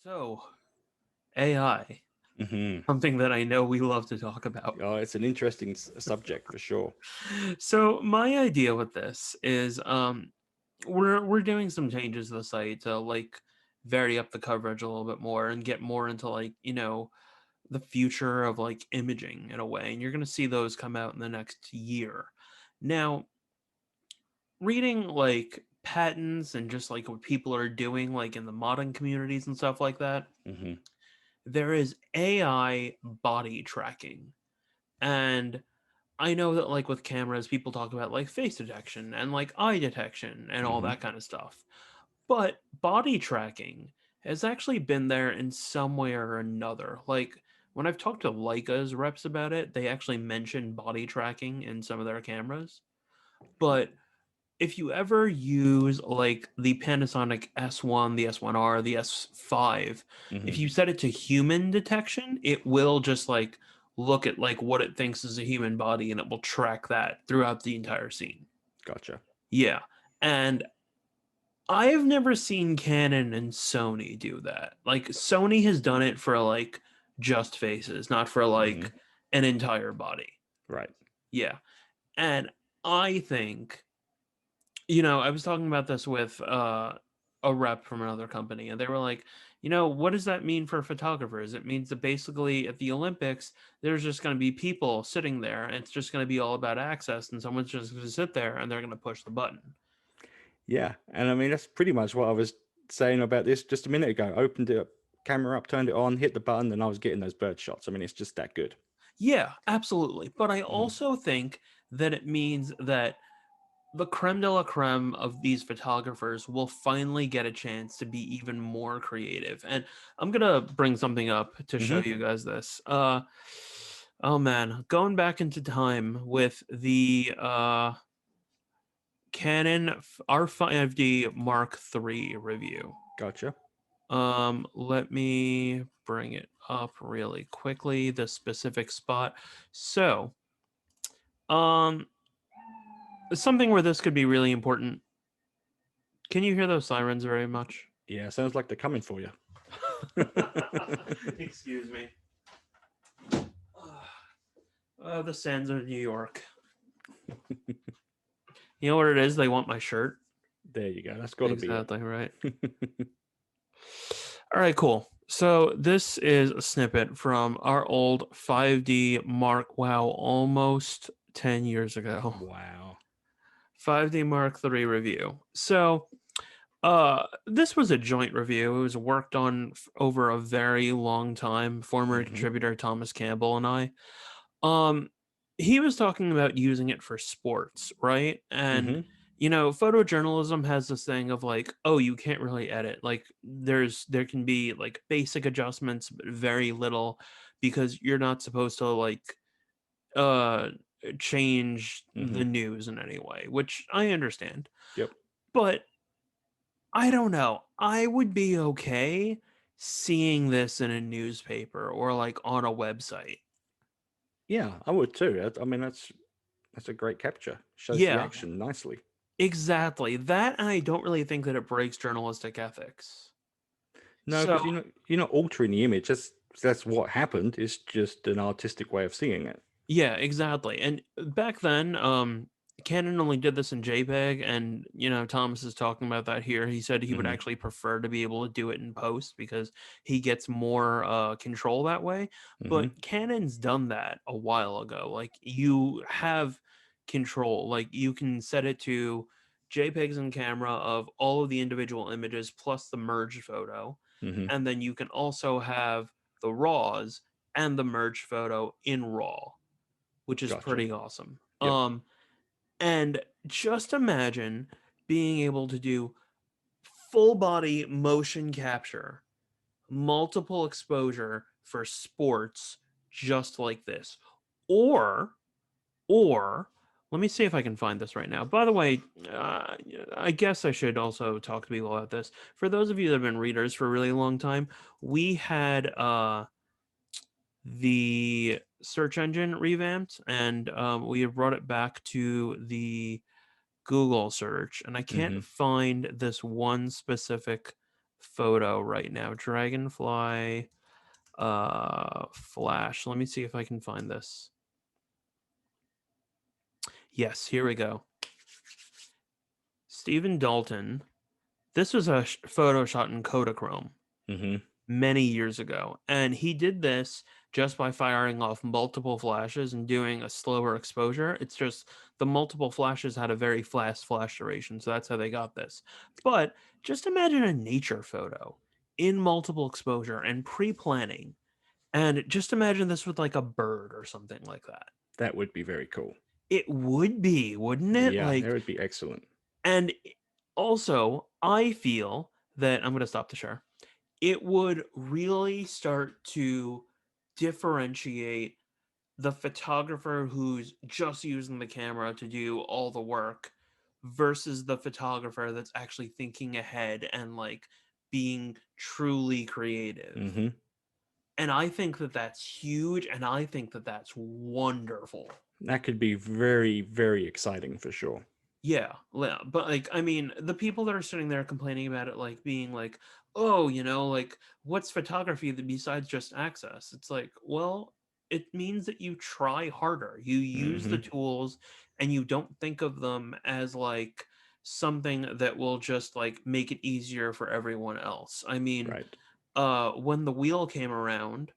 So, AI, Hmm. something that I know we love to talk about. Oh, it's an interesting subject for sure. So, my idea with this is we're doing some changes to the site to like vary up the coverage a little bit more and get more into the future of like imaging in a way. And you're going to see those come out in the next year. Now, reading like patents and just like what people are doing like in the modding communities and stuff like that, Hmm. there is AI body tracking. And I know that like with cameras, people talk about like face detection and like eye detection and all Hmm. that kind of stuff. But body tracking has actually been there in some way or another. Like when I've talked to Leica's reps about it, they actually mention body tracking in some of their cameras. But if you ever use like the Panasonic S1, the S1R, the S5, if Hmm. you set it to human detection, it will just like look at like what it thinks is a human body and it will track that throughout the entire scene. Gotcha. Yeah. And I've never seen Canon and Sony do that. Like Sony has done it for like just faces, not for Hmm. like an entire body. Right. Yeah. And I think I was talking about this with a rep from another company, and they were like, what does that mean for photographers? It means that basically at the Olympics, there's just going to be people sitting there, and it's just going to be all about access, and someone's just going to sit there and they're going to push the button. Yeah. And I mean, that's pretty much what I was saying about this just a minute ago. Opened it up, camera up, turned it on, hit the button, and I was getting those bird shots. I mean, it's just that good. Yeah, absolutely. But I Hmm. also think that it means that the creme de la creme of these photographers will finally get a chance to be even more creative. And I'm gonna bring something up to show Hmm. you guys this. Oh man, going back into time with the Canon R5D Mark III review. Gotcha. Let me bring it up really quickly, the specific spot. So, um, something where this could be really important. Can you hear those sirens very much? Yeah, sounds like they're coming for you. Excuse me. The sands of New York. You know what it is? They want my shirt. There you go. That's got to be Exactly right. it. All right, cool. So this is a snippet from our old 5D Mark. Wow, almost 10 years ago. Wow. 5D Mark III review. So this was a joint review. It was worked on over a very long time. Former Hmm. contributor Thomas Campbell and I. Um, he was talking about using it for sports, right? And Hmm. photojournalism has this thing of like, oh, you can't really edit. Like there can be like basic adjustments, but very little because you're not supposed to like uh change Hmm. the news in any way, which I understand. Yep. But I don't know. I would be okay seeing this in a newspaper or like on a website. Yeah, I would too. I mean, that's a great capture. Shows the Yeah, action nicely. exactly. That I don't really think that it breaks journalistic ethics. No, So, because you're not altering the image. That's what happened. It's just an artistic way of seeing it. yeah, exactly. And back then, Canon only did this in JPEG, and Thomas is talking about that here. He said he would Hmm. actually prefer to be able to do it in post because he gets more control that way. Hmm. But Canon's done that a while ago. Like you have control. Like you can set it to JPEGs in camera of all of the individual images plus the merged photo, Hmm. and then you can also have the RAWs and the merged photo in RAW, which is Gotcha. pretty awesome. Yep. And just imagine being able to do full body motion capture, multiple exposure for sports just like this. Or, or, let me see if I can find this right now. By the way, I guess I should also talk to people about this. For those of you that have been readers for a really long time, we had the search engine revamped, and we have brought it back to the Google search, and I can't Hmm. find this one specific photo right now. Dragonfly flash. Let me see if I can find this. Yes, here we go. Stephen Dalton. This was a photo shot in Kodachrome Hmm. many years ago, and he did this just by firing off multiple flashes and doing a slower exposure. It's just the multiple flashes had a very fast flash duration, so that's how they got this. But just imagine a nature photo in multiple exposure and pre-planning, and just imagine this with like a bird or something like that. That would be very cool. It would be, wouldn't it? Yeah, that Like, would be excellent. and also, I feel that I'm going to stop the share. It would really start to differentiate the photographer who's just using the camera to do all the work versus the photographer that's actually thinking ahead and like being truly creative. Hmm. And I think that that's huge, and I think that that's wonderful. That could be very, very exciting for sure. Yeah, but like, I mean, the people that are sitting there complaining about it, like being like, "Oh, like what's photography besides just access?" It's like, well, it means that you try harder. You use the Hmm. tools, and you don't think of them as like something that will just like make it easier for everyone else. I mean, Right. when the wheel came around,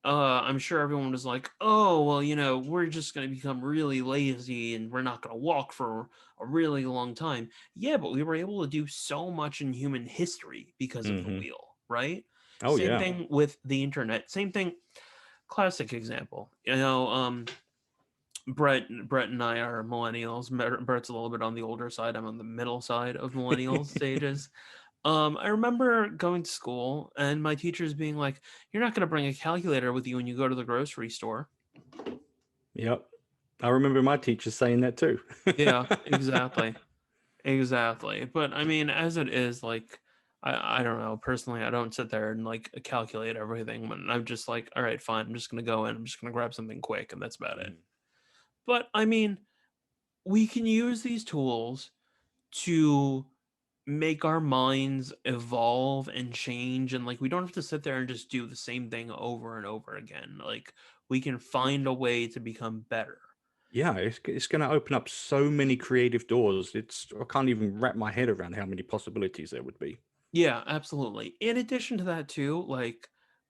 I'm sure everyone was like, "Oh, well, we're just going to become really lazy and we're not going to walk for a really long time." Yeah, but we were able to do so much in human history because of the Hmm. wheel, right? Oh Same yeah. thing with the internet. Same thing. Classic example. Brett and I are millennials. Brett's a little bit on the older side. I'm on the middle side of millennial stages. I remember going to school and my teachers being like, "You're not going to bring a calculator with you when you go to the grocery store." Yep. I remember my teacher saying that too. Yeah, exactly. Exactly. But I mean, as it is, like, I don't know. Personally, I don't sit there and like calculate everything. When I'm just like, all right, fine. I'm just gonna go in. I'm just gonna grab something quick, and that's about it. Mhm. But I mean, we can use these tools to make our minds evolve and change, and like we don't have to sit there and just do the same thing over and over again. Like we can find a way to become better. Yeah, it's going to open up so many creative doors. It's I can't even wrap my head around how many possibilities there would be. Yeah, absolutely. In addition to that too, like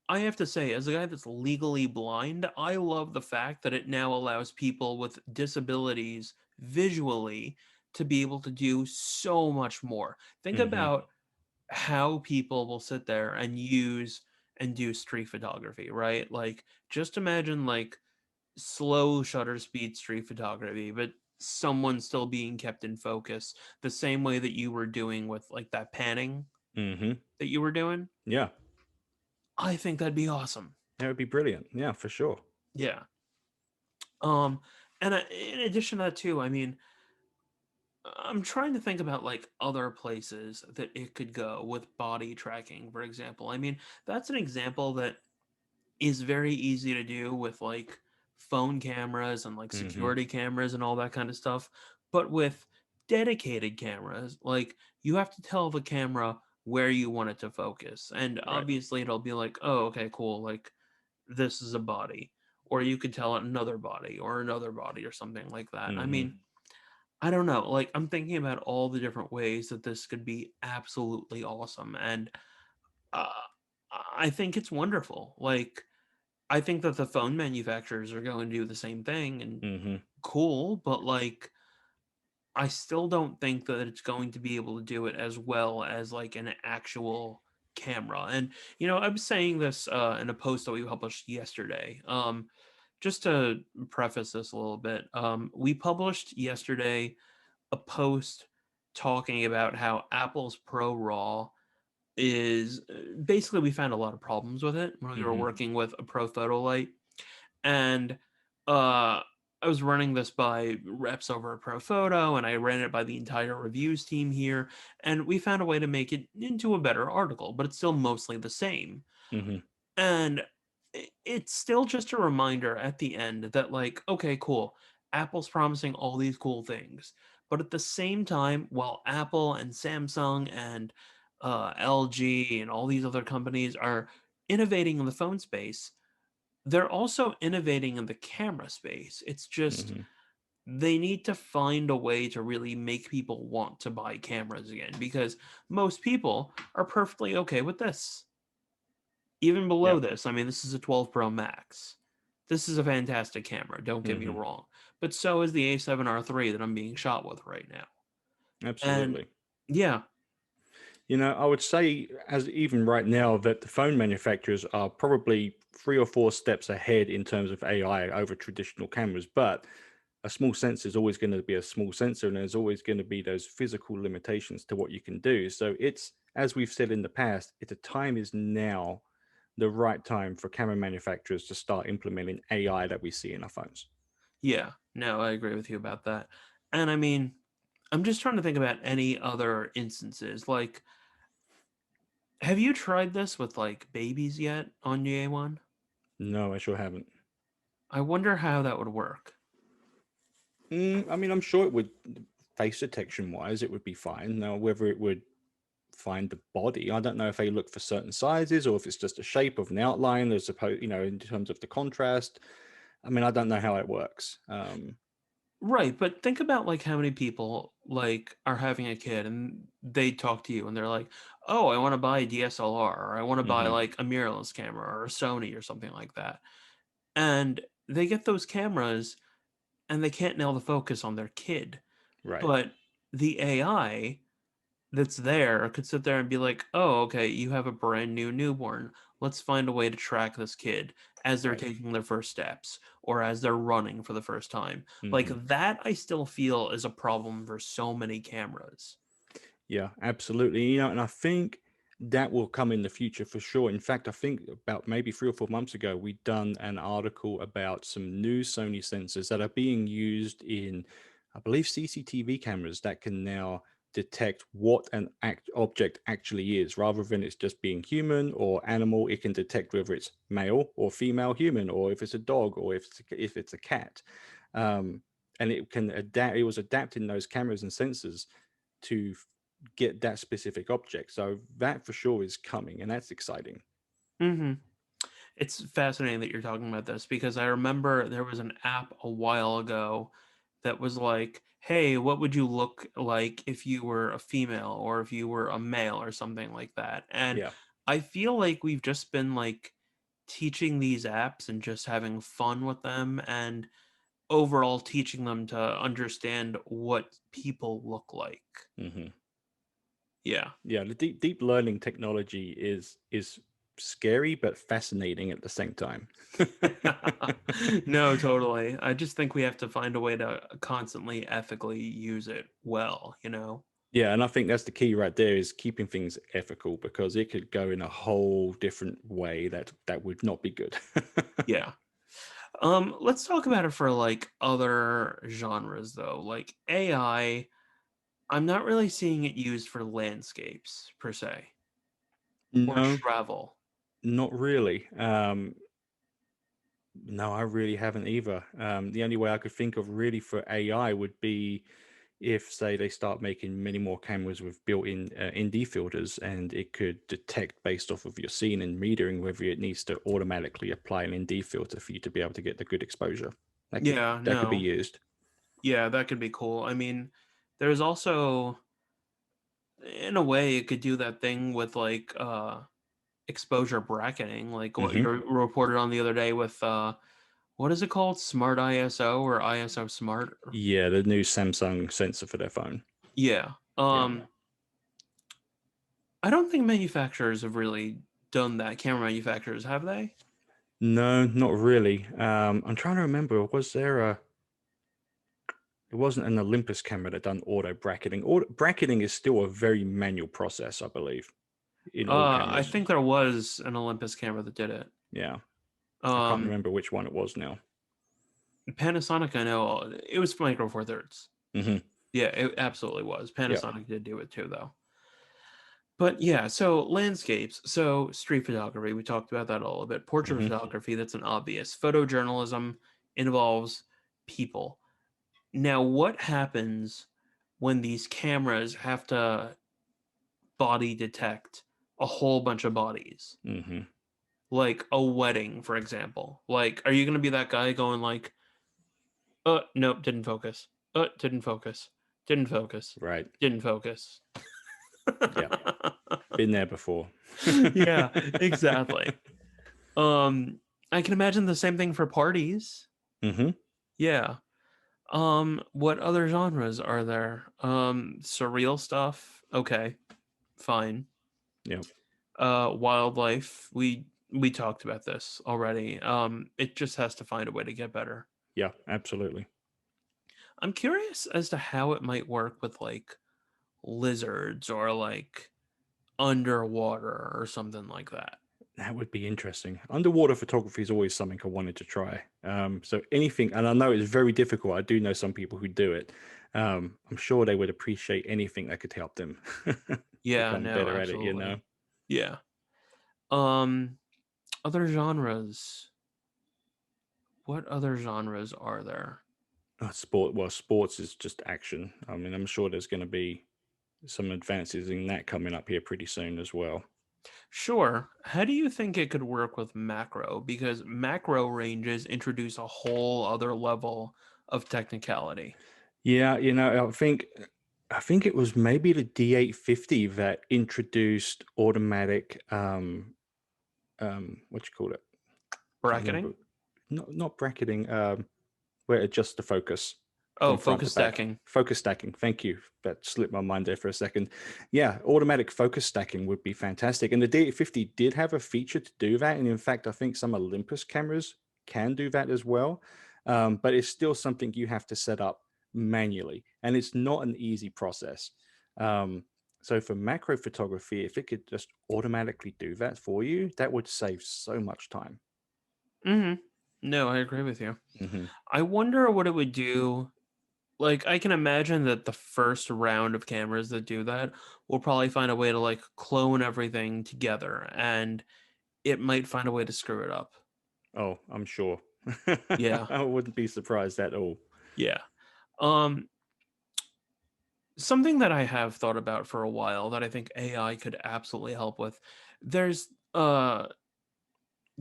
I have to say, as a guy that's legally blind, I love the fact that it now allows people with disabilities visually to be able to do so much more. Think Hmm. about how people will sit there and use and do street photography, right? Like just imagine like slow shutter speed street photography, but someone still being kept in focus the same way that you were doing with like that panning Hmm. that you were doing. Yeah, I think that'd be awesome. that would be brilliant. Yeah, for sure. Yeah. Um and in addition to that too, I mean, I'm trying to think about like other places that it could go with body tracking, for example. I mean, that's an example that is very easy to do with like phone cameras and like Hmm. security cameras and all that kind of stuff. But with dedicated cameras, like you have to tell the camera where you want it to focus. And Right. obviously it'll be like, "Oh, okay, cool. Like this is a body." Or you could tell it another body or something like that. I Hmm. mean, I don't know. Like I'm thinking about all the different ways that this could be absolutely awesome. And uh, I think it's wonderful. Like I think that the phone manufacturers are going to do the same thing and Hmm. cool, but like I still don't think that it's going to be able to do it as well as like an actual camera. And I was saying this in a post that we published yesterday. Just to preface this a little bit, we published yesterday a post talking about how Apple's Pro Raw is basically we found a lot of problems with it when we were Hmm. working with a Pro Photo Light, and uh I was running this by reps over at Photo, and I ran it by the entire reviews team here, and we found a way to make it into a better article, but it's still mostly the same. Hmm. And it's still just a reminder at the end that like, okay, cool, Apple's promising all these cool things, but at the same time, while Apple and Samsung and LG and all these other companies are innovating in the phone space, they're also innovating in the camera space. It's just Hmm. they need to find a way to really make people want to buy cameras again, because most people are perfectly okay with this. Even Yeah. below this, I mean, this is a 12 Pro Max. This is a fantastic camera, don't get me Hmm. wrong. But so is the A7R3 that I'm being shot with right now. And Absolutely. yeah, I would say, as even right now, that the phone manufacturers are probably 3 or 4 steps ahead in terms of AI over traditional cameras. But a small sensor is always going to be a small sensor, and there's always going to be those physical limitations to what you can do. So it's, as we've said in the past, it's a time is now the right time for camera manufacturers to start implementing AI that we see in our phones. yeah, no, I agree with you about that. And I mean, I'm just trying to think about any other instances. Like, have you tried this with like babies yet on the A1? No, I sure haven't. I wonder how that would work. I mean, I'm sure it would, face detection wise, it would be fine. Now, whether it would find the body, I don't know if they look for certain sizes or if it's just a shape of an outline as opposed, in terms of the contrast. I mean, I don't know how it works. Right, but think about like how many people like are having a kid and they talk to you and they're like, "Oh, I want to buy a DSLR, or I want to buy Hmm. like a mirrorless camera or a Sony or something like that." And they get those cameras and they can't nail the focus on their kid. Right. But the AI that's there could sit there and be like, "Oh, okay, you have a brand new newborn. Let's find a way to track this kid as they're Right. taking their first steps or as they're running for the first time." Like Hmm. that, I still feel is a problem for so many cameras. Yeah, absolutely. And I think that will come in the future for sure. In fact, I think about maybe 3 or 4 months ago, we'd done an article about some new Sony sensors that are being used in, I believe, CCTV cameras that can now detect what an object actually is, rather than it's just being human or animal. It can detect whether it's male or female human, or if it's a dog, or if it's a cat. Um, and it can adapt. It was adapting those cameras and sensors to get that specific object. So that for sure is coming, and that's exciting. Hmm. It's fascinating that you're talking about this because I remember there was an app a while ago that was like, "Hey, what would you look like if you were a female or if you were a male or something like that?" And Yeah. I feel like we've just been like teaching these apps and just having fun with them and overall teaching them to understand what people look like. Hmm. Yeah. Yeah, the deep learning technology is scary but fascinating at the same time. No, totally. I just think we have to find a way to constantly ethically use it well, you know? Yeah, and I think that's the key right there, is keeping things ethical, because it could go in a whole different way that would not be good. Yeah. Let's talk about it for like other genres though. Like AI, I'm not really seeing it used for landscapes per se or No, travel. not really. No, I really haven't either. The only way I could think of really for AI would be if, say, they start making many more cameras with built-in ND filters, and it could detect based off of your scene and metering whether it needs to automatically apply an ND filter for you to be able to get the good exposure. That could Yeah, that could be no. used. Yeah, that could be cool. I mean, there's also in a way it could do that thing with like exposure bracketing, like what Hmm. you reported on the other day with what is it called? Smart ISO or ISO Smart? Yeah, the new Samsung sensor for their phone. Yeah. Yeah. I don't think manufacturers have really done that. Camera manufacturers, have they? No, not really. I'm trying to remember. Was there a? It wasn't an Olympus camera that done auto bracketing. Auto bracketing is still a very manual process, I believe, in all I cameras. think there was an Olympus camera that did it. Yeah, I can't Um, remember which one it was now. Panasonic, I know it was Micro Four Thirds. Hmm. Yeah, it absolutely was. Yeah. Panasonic did do it too, though. But yeah, so landscapes, so street photography, we talked about that a little bit. Portrait Hmm. photography, that's an obvious. Photojournalism involves people. Now, what happens when these cameras have to body detect a whole bunch of bodies. Hmm. Like a wedding, for example. Like, are you gonna be that guy going like, nope, didn't focus. Didn't focus. Didn't focus. Right. Didn't focus. Yeah. Been there before. Yeah, exactly. Um, I can imagine the same thing for parties. Hmm. Yeah. What other genres are there? Surreal stuff. Okay, fine. Yeah. Wildlife. We talked about this already. It just has to find a way to get better. Yeah, absolutely. I'm curious as to how it might work with like lizards or like underwater or something like that. That would be interesting. Underwater photography is always something I wanted to try. So anything, and I know it's very difficult. I do know some people who do it. I'm sure they would appreciate anything that could help them Yeah, become no, better at it, you know? absolutely. Yeah. Um, other genres. What other genres are there? Sports is just action. I mean, I'm sure there's going to be some advances in that coming up here pretty soon as well. Sure. How do you think it could work with macro? Because macro ranges introduce a whole other level of technicality. Yeah, I think it was maybe the D850 that introduced automatic what you call it? Can't remember. Bracketing? Not bracketing, where it adjusts the focus Oh, from front to focus back. stacking. Focus stacking. Thank you. That slipped my mind there for a second. Yeah, automatic focus stacking would be fantastic. And the D850 did have a feature to do that. And in fact, I think some Olympus cameras can do that as well. But it's still something you have to set up manually. And it's not an easy process. Um, so for macro photography, if it could just automatically do that for you, that would save so much time. Mm-hmm. No, I agree with you. Hmm. I wonder what it would do. Like, I can imagine that the first round of cameras that do that will probably find a way to like clone everything together, and it might find a way to screw it up. Oh, I'm sure. Yeah, I wouldn't be surprised at all. yeah. Um, Something that I have thought about for a while that I think AI could absolutely help with. There's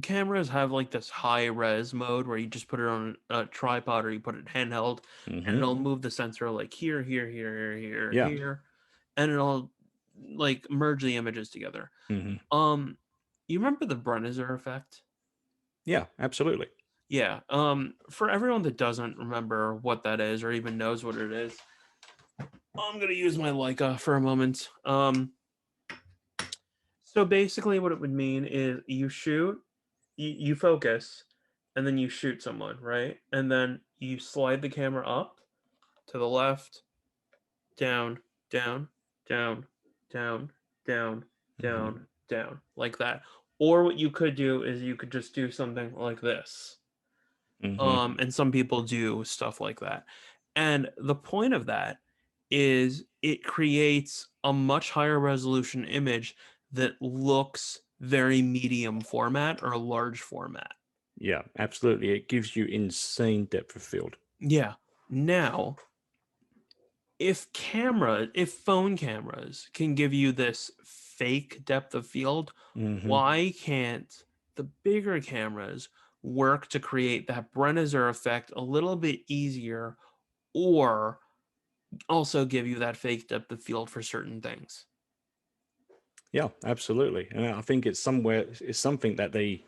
cameras have like this high res mode where you just put it on a tripod or you put it handheld and Hmm. it'll move the sensor like Yeah. here, and it'll like merge the images together. Hmm. Um, you remember the Brennizer effect? Yeah, absolutely. Yeah. For everyone that doesn't remember what that is or even knows what it is, I'm gonna use my Leica for a moment. So basically, what it would mean is you shoot, you focus, and then you shoot someone, right? And then you slide the camera up to the left, down, down, down, down, down, Hmm. down, down, like that. Or what you could do is you could just do something like this. Hmm. And some people do stuff like that. And the point of that is it creates a much higher resolution image that looks very medium format or large format. Yeah, absolutely. It gives you insane depth of field. Yeah. Now, if phone cameras can give you this fake depth of field, Hmm. why can't the bigger cameras work to create that Brennizer effect a little bit easier or also give you that fake depth of field for certain things? Yeah, absolutely. And I think it's something that they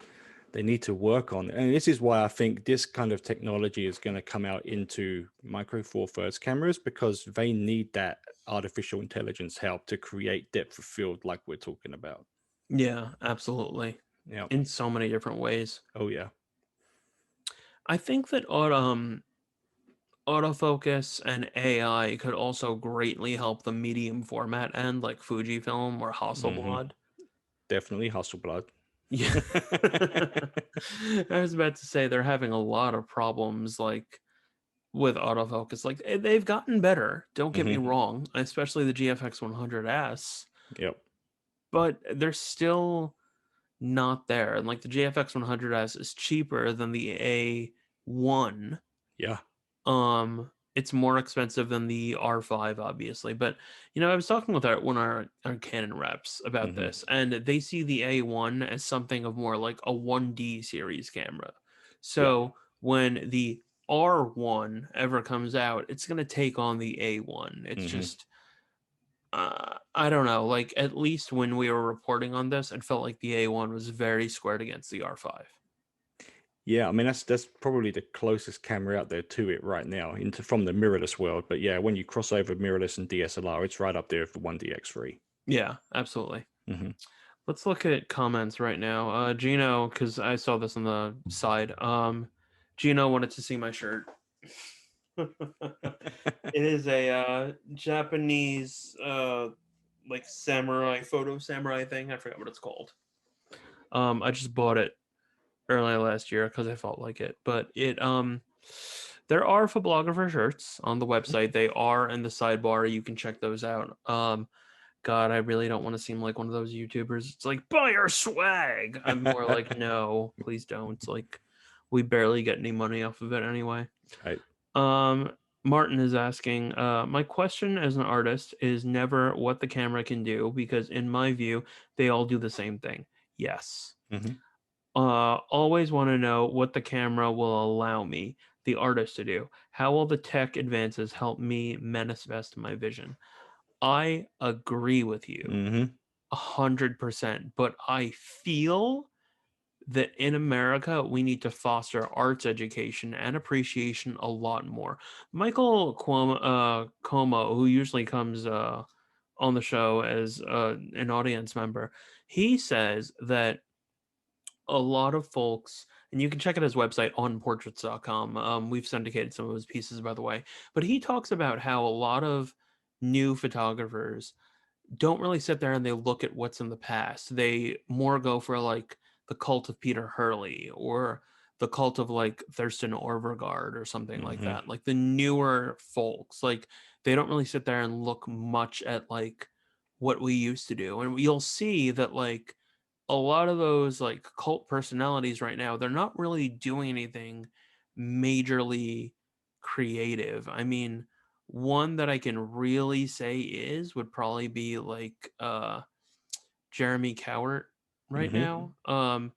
need to work on. And this is why I think this kind of technology is going to come out into micro four thirds cameras because they need that artificial intelligence help to create depth of field like we're talking about. Yeah, absolutely. Yeah. In so many different ways. Oh yeah. I think that autofocus and AI could also greatly help the medium format end, like Fujifilm or Hmm. Hasselblad. Definitely Hasselblad. Yeah. I was about to say they're having a lot of problems like with autofocus. Like they've gotten better, don't get me Hmm. wrong, especially the GFX 100S, Yep. but they're still not there. And like the GFX 100S is cheaper than the A1. Yeah. Um it's more expensive than the R5, obviously. But I was talking with one of our Canon reps about Hmm. this, and they see the A1 as something of more like a 1D series camera. Yeah. So when the R1 ever comes out, it's going to take on the A1. It's Hmm. just I don't know. Like, at least when we were reporting on this, it felt like the A1 was very squared against the R5. Yeah, I mean that's probably the closest camera out there to it right now, into from the mirrorless world. But yeah, when you cross over mirrorless and DSLR, it's right up there with the 1DX3. Yeah, absolutely. Hmm. Let's look at comments right now. Gino, because I saw this on the side. Gino wanted to see my shirt. It is a Japanese like samurai photo samurai thing. I forgot what it's called. I just bought it early last year because I felt like it. But there are Phoblographer shirts on the website. They are in the sidebar. You can check those out. God, I really don't want to seem like one of those YouTubers. It's like, buy our swag. I'm more like, no, please don't. Like, we barely get any money off of it anyway. Right. Um, Martin is asking, my question as an artist is never what the camera can do, because in my view, they all do the same thing. Yes. Hmm. Always want to know what the camera will allow me, the artist, to do. How will the tech advances help me manifest my vision? I agree with you Hmm. 100%, but I feel that in America we need to foster arts education and appreciation a lot more. Michael Como, who usually comes on the show as an audience member, he says that a lot of folks, and you can check out his website on portraits.com. We've syndicated some of his pieces, by the way, but he talks about how a lot of new photographers don't really sit there and they look at what's in the past. They more go for like the cult of Peter Hurley or the cult of like Thurston Orvergard or something like Hmm. that. Like the newer folks, like they don't really sit there and look much at like what we used to do. And you'll see that like a lot of those like cult personalities right now, they're not really doing anything majorly creative. I mean, one that I can really say would probably be like Jeremy Cowart right Hmm. now.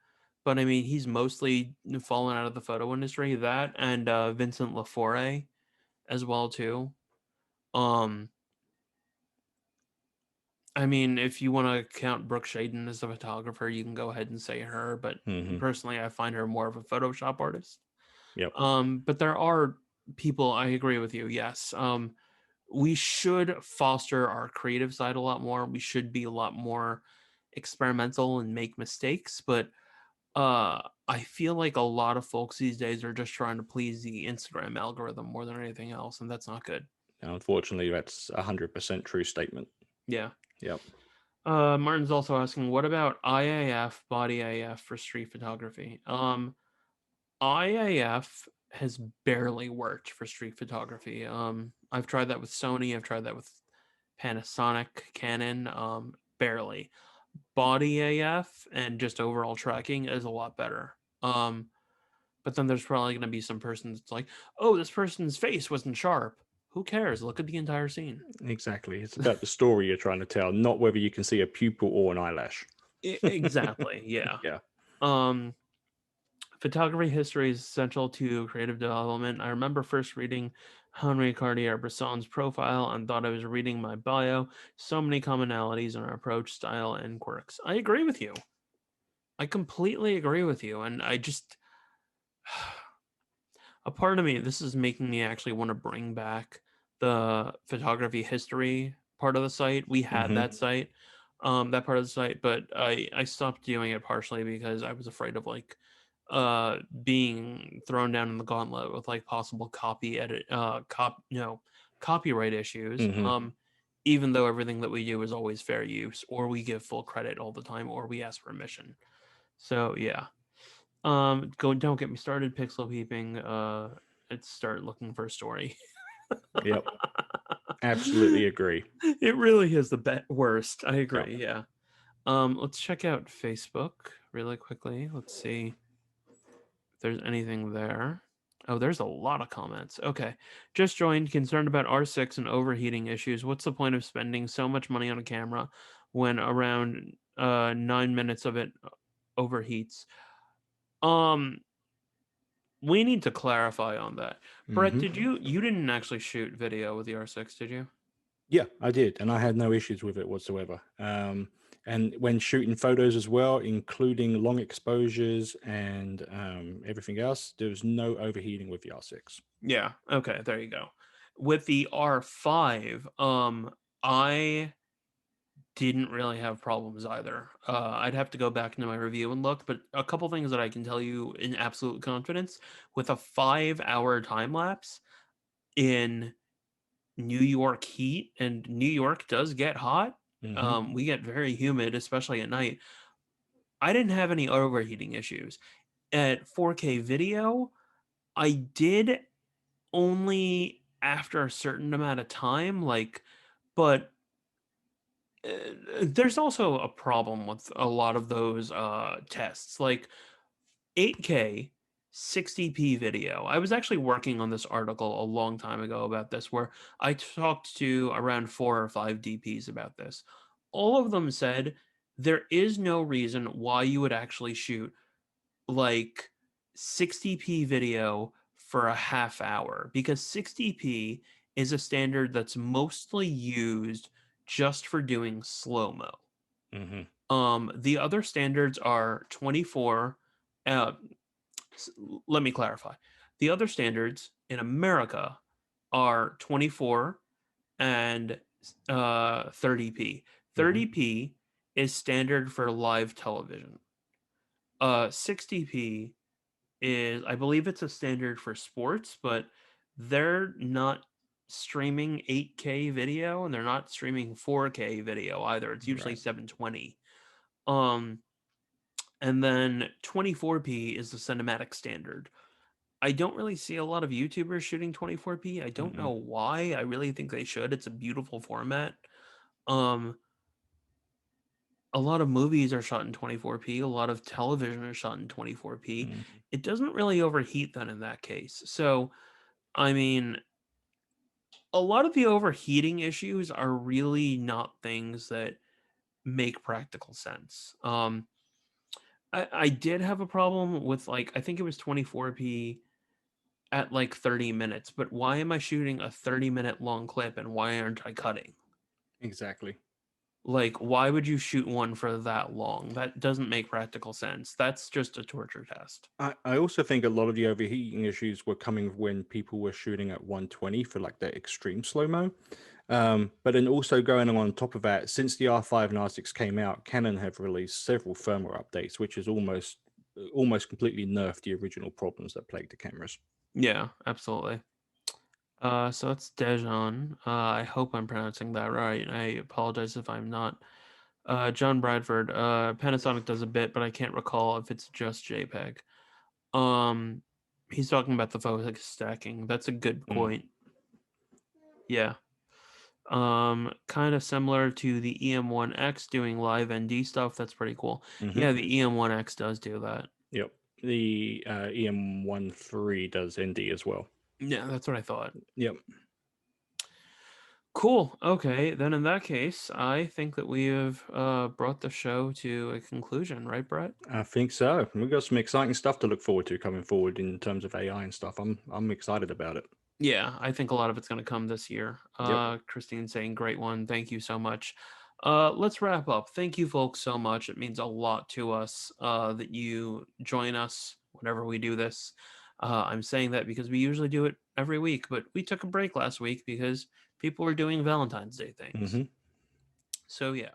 But I mean, he's mostly fallen out of the photo industry. That and Vincent Lafore as well too. Um, I mean, if you want to count Brooke Shaden as a photographer, you can go ahead and say her. But Hmm. personally, I find her more of a Photoshop artist. Yep. But there are people. I agree with you. Yes. We should foster our creative side a lot more. We should be a lot more experimental and make mistakes. But I feel like a lot of folks these days are just trying to please the Instagram algorithm more than anything else, and that's not good. And unfortunately, that's 100% true statement. Yeah. Yep. Martin's also asking, what about IAF, body AF for street photography? IAF has barely worked for street photography. I've tried that with Sony. I've tried that with Panasonic, Canon. Barely. Body AF and just overall tracking is a lot better. But then there's probably going to be some person that's like, oh, this person's face wasn't sharp. Who cares? Look at the entire scene. Exactly. It's about the story you're trying to tell, not whether you can see a pupil or an eyelash. Exactly. Yeah. Yeah. Um, Photography history is essential to creative development. I remember first reading Henri Cartier-Bresson's profile and thought I was reading my bio. So many commonalities in our approach, style, and quirks. I agree with you. I completely agree with you. And I just, a part of me, this is making me actually want to bring back the photography history part of the site. We had Hmm. that site, that part of the site, but I stopped doing it partially because I was afraid of like being thrown down in the gauntlet with like possible copyright issues. Hmm. Even though everything that we do is always fair use, or we give full credit all the time, or we ask permission. So yeah. Don't get me started, pixel peeping. Let's start looking for a story. Yep. Absolutely agree. It really is the worst. I Yep. agree. Yeah. Let's check out Facebook really quickly. Let's see if there's anything there. Oh, there's a lot of comments. Okay. Just joined, concerned about R6 and overheating issues. What's the point of spending so much money on a camera when around 9 minutes of it overheats? Um, we need to clarify on that. Brett, Hmm. you didn't actually shoot video with the R6, did you? Yeah, I did, and I had no issues with it whatsoever. And when shooting photos as well, including long exposures and everything else, there was no overheating with the R6. Yeah. Okay, there you go. With the R5, I didn't really have problems either. I'd have to go back into my review and look, but a couple things that I can tell you in absolute confidence with a 5 hour time lapse in New York heat, and New York does get hot. Hmm. We get very humid, especially at night. I didn't have any overheating issues. At 4K video, I did only after a certain amount of time, but there's also a problem with a lot of those tests. Like 8K 60p video. I was actually working on this article a long time ago about this where I talked to around 4 or 5 DPs about this. All of them said there is no reason why you would actually shoot like 60p video for a half hour because 60p is a standard that's mostly used just for doing slow-mo. Hmm. The other standards are 24. Uh, Let me clarify. The other standards in America are 24 and 30p. Hmm. 30p is standard for live television. 60p is, I believe it's a standard for sports, but they're not streaming 8K video and they're not streaming 4K video either. It's usually Right. 720. Um, and then 24p is the cinematic standard. I don't really see a lot of YouTubers shooting 24p. I don't know Mm-mm. why. I really think they should. It's a beautiful format. Um, a lot of movies are shot in 24p. A lot of television is shot in 24p. Mm. It doesn't really overheat then in that case. So, I mean, a lot of the overheating issues are really not things that make practical sense. I did have a problem with like I think it was 24p at like 30 minutes, but why am I shooting a 30-minute long clip and why aren't I cutting? Exactly. Like, why would you shoot one for that long? That doesn't make practical sense. That's just a torture test. I also think a lot of the overheating issues were coming when people were shooting at 120 for like the extreme slow mo. But then also going on top of that, since the R5 and R6 came out, Canon have released several firmware updates, which has almost completely nerfed the original problems that plagued the cameras. Yeah, absolutely. So it's Dejan. I hope I'm pronouncing that right. I apologize if I'm not. John Bradford. Panasonic does a bit, but I can't recall if it's just JPEG. Um, he's talking about the focus stacking. That's a good Mm. point. Yeah. Kind of similar to the EM1X doing live ND stuff. That's pretty cool. Hmm. Yeah, the EM1X does do that. Yep. The EM13 does ND as well. Yeah, that's what I thought. Yep. Cool. Okay, then in that case, I think that we have brought the show to a conclusion, right, Brett? I think so. We've got some exciting stuff to look forward to coming forward in terms of AI and stuff. I'm excited about it. Yeah, I think a lot of it's going to come this year. Yep. Christine saying great one. Thank you so much. Let's wrap up. Thank you folks so much. It means a lot to us that you join us whenever we do this. I'm saying that because we usually do it every week, but we took a break last week because people were doing Valentine's Day things. Hmm. So yeah.